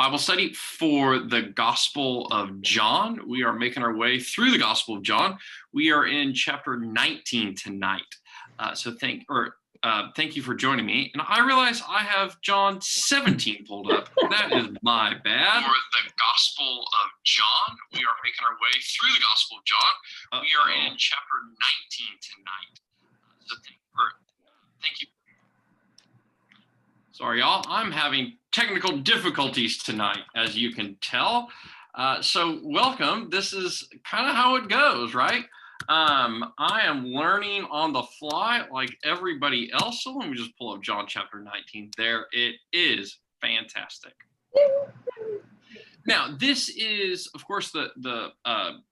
Bible study for the Gospel of John. We are making our way through the Gospel of John. We are in chapter 19 tonight. So thank you for joining me. And I realize I have John 17 pulled up. That is my bad. For the Gospel of John, we are making our way through the Gospel of John. We are in chapter 19 tonight. So thank you. Sorry, y'all. I'm having technical difficulties tonight, as you can tell. So welcome. This is kind of how it goes, right? I am learning on the fly like everybody else. So let me just pull up John chapter 19. There it is. Fantastic. Now, this is, of course, the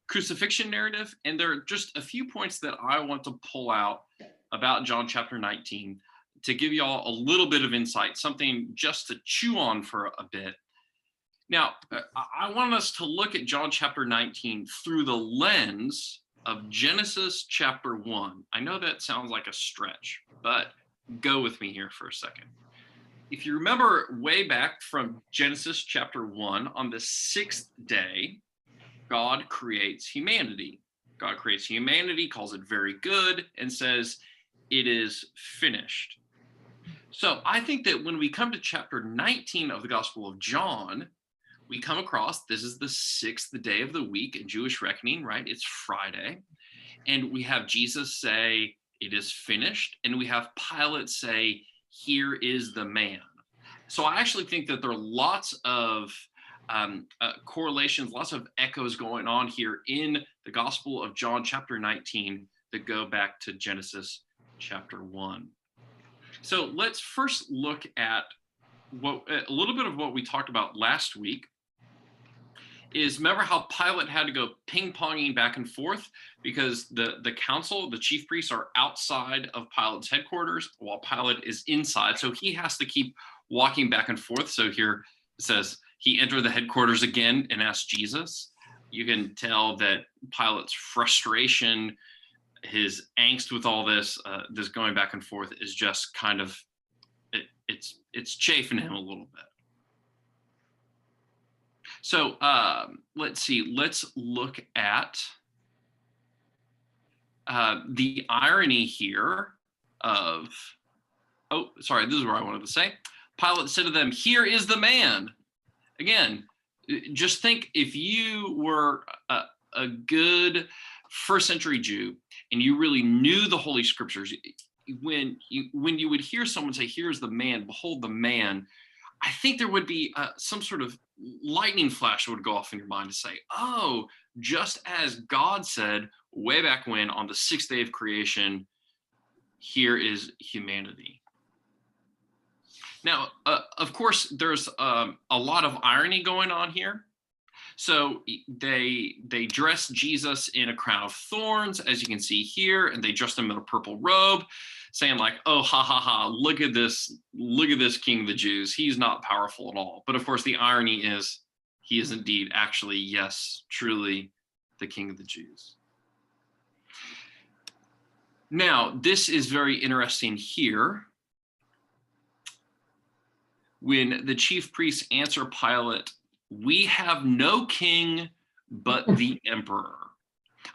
crucifixion narrative. And there are just a few points that I want to pull out about John chapter 19 to give you all a little bit of insight, something just to chew on for a bit. Now, I want us to look at John chapter 19 through the lens of Genesis chapter 1. I know that sounds like a stretch, but go with me here for a second. If you remember way back from Genesis chapter 1, on the sixth day, God creates humanity. God creates humanity, calls it very good, and says, it is finished. So I think that when we come to chapter 19 of the Gospel of John, we come across, this is the sixth day of the week in Jewish reckoning, right? It's Friday. And we have Jesus say, it is finished. And we have Pilate say, here is the man. So I actually think that there are lots of correlations, lots of echoes going on here in the Gospel of John chapter 19 that go back to Genesis chapter 1. So let's first look at a little bit of what we talked about last week. Is remember how Pilate had to go ping-ponging back and forth because the council, the chief priests, are outside of Pilate's headquarters while Pilate is inside. So he has to keep walking back and forth. So here it says he entered the headquarters again and asked Jesus. You can tell that Pilate's frustration, his angst with all this going back and forth is just kind of, it's chafing him a little bit. So let's see, let's look at the irony here of, this is where I wanted to say. Pilate said to them, here is the man. Again, just think if you were a good first century Jew and you really knew the Holy Scriptures, when you would hear someone say, here's the man, behold the man, I think there would be some sort of lightning flash would go off in your mind to say, oh, just as God said way back when on the sixth day of creation, here is humanity. Now, of course, there's a lot of irony going on here. So they dress Jesus in a crown of thorns, as you can see here, and they dress him in a purple robe, saying like, oh, ha, ha, ha, look at this king of the Jews. He's not powerful at all. But of course, the irony is he is indeed actually, yes, truly the king of the Jews. Now, this is very interesting here. When the chief priests answer Pilate, we have no king but the emperor.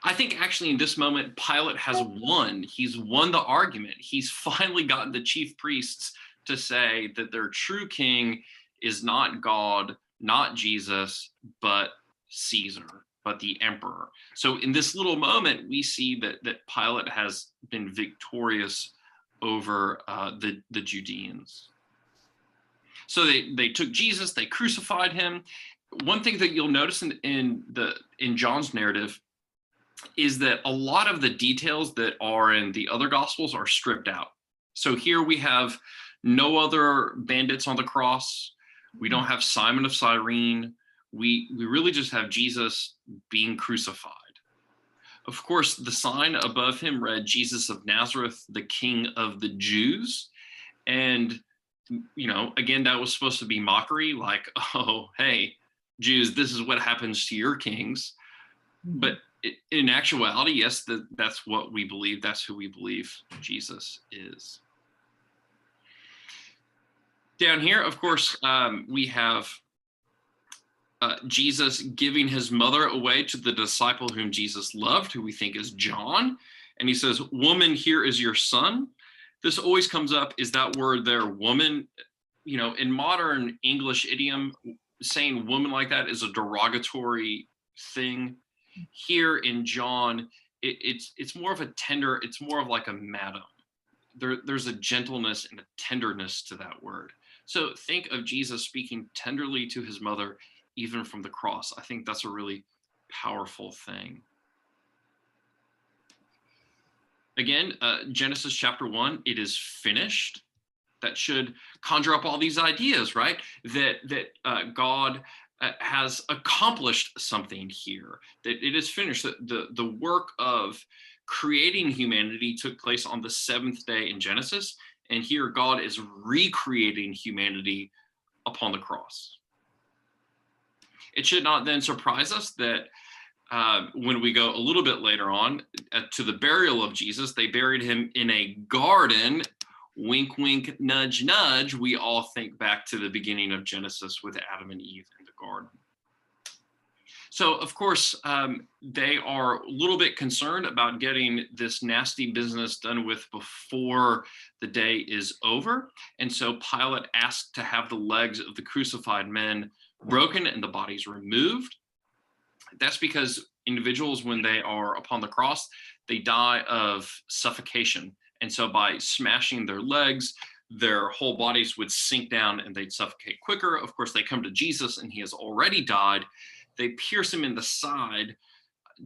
I think actually in this moment, Pilate has won. He's won the argument. He's finally gotten the chief priests to say that their true king is not God, not Jesus, but Caesar, but the emperor. So in this little moment, we see that Pilate has been victorious over the Judeans. So they took Jesus, they crucified him. One thing that you'll notice in John's narrative is that a lot of the details that are in the other gospels are stripped out. So here we have no other bandits on the cross. We don't have Simon of Cyrene. We really just have Jesus being crucified. Of course, the sign above him read Jesus of Nazareth, the King of the Jews. And again, that was supposed to be mockery, like, oh, hey, Jews, this is what happens to your kings. But in actuality, yes, that's what we believe. That's who we believe Jesus is. Down here, of course, we have Jesus giving his mother away to the disciple whom Jesus loved, who we think is John. And he says, "Woman, here is your son." This always comes up, is that word there, woman. In modern English idiom, saying woman like that is a derogatory thing. Here in John, it's more of a tender, it's more of like a madam. There's a gentleness and a tenderness to that word. So think of Jesus speaking tenderly to his mother, even from the cross. I think that's a really powerful thing. Again, Genesis chapter 1, it is finished. That should conjure up all these ideas, right? That God has accomplished something here, that it is finished, that the work of creating humanity took place on the seventh day in Genesis, and here God is recreating humanity upon the cross. It should not then surprise us that when we go a little bit later on to the burial of Jesus, they buried him in a garden. Wink, wink, nudge, nudge. We all think back to the beginning of Genesis with Adam and Eve in the garden. So, of course, they are a little bit concerned about getting this nasty business done with before the day is over. And so Pilate asked to have the legs of the crucified men broken and the bodies removed. That's because individuals, when they are upon the cross, they die of suffocation. And so by smashing their legs, their whole bodies would sink down and they'd suffocate quicker. Of course, they come to Jesus and he has already died. They pierce him in the side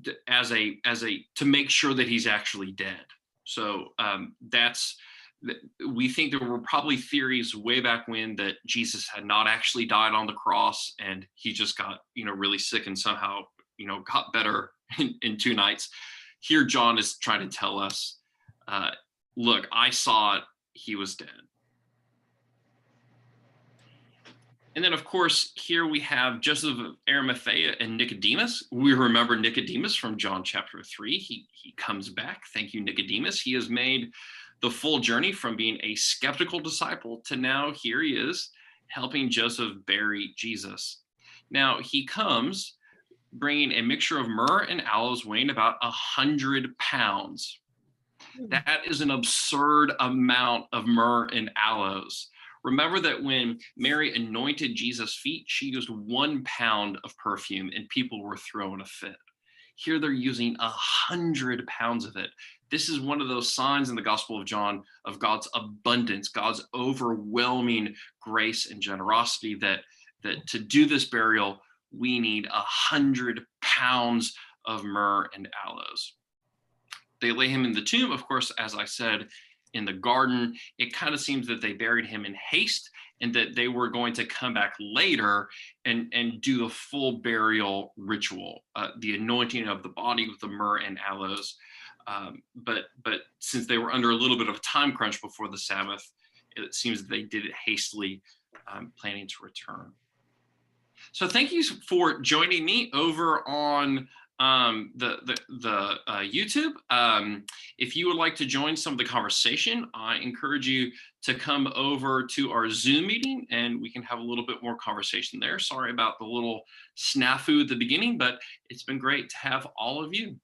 to make sure that he's actually dead. So we think there were probably theories way back when that Jesus had not actually died on the cross and he just got, really sick and somehow, got better in 2 nights. Here, John is trying to tell us, look, I saw it, he was dead. And then, of course, here we have Joseph of Arimathea and Nicodemus. We remember Nicodemus from John chapter 3. He comes back. Thank you, Nicodemus. He has made the full journey from being a skeptical disciple to now here he is helping Joseph bury Jesus. Now, he comes bringing a mixture of myrrh and aloes weighing about 100 pounds. That is an absurd amount of myrrh and aloes. Remember that when Mary anointed Jesus' feet, she used 1 pound of perfume and people were throwing a fit. Here they're using 100 pounds of it. This is one of those signs in the Gospel of John of God's abundance, God's overwhelming grace and generosity, that to do this burial, we need 100 pounds of myrrh and aloes. They lay him in the tomb, of course, as I said, in the garden. It kind of seems that they buried him in haste and that they were going to come back later and do the full burial ritual, the anointing of the body with the myrrh and aloes. But since they were under a little bit of a time crunch before the Sabbath, it seems that they did it hastily, planning to return. So thank you for joining me over on the YouTube. If you would like to join some of the conversation, I encourage you to come over to our Zoom meeting and we can have a little bit more conversation there. Sorry about the little snafu at the beginning, but it's been great to have all of you.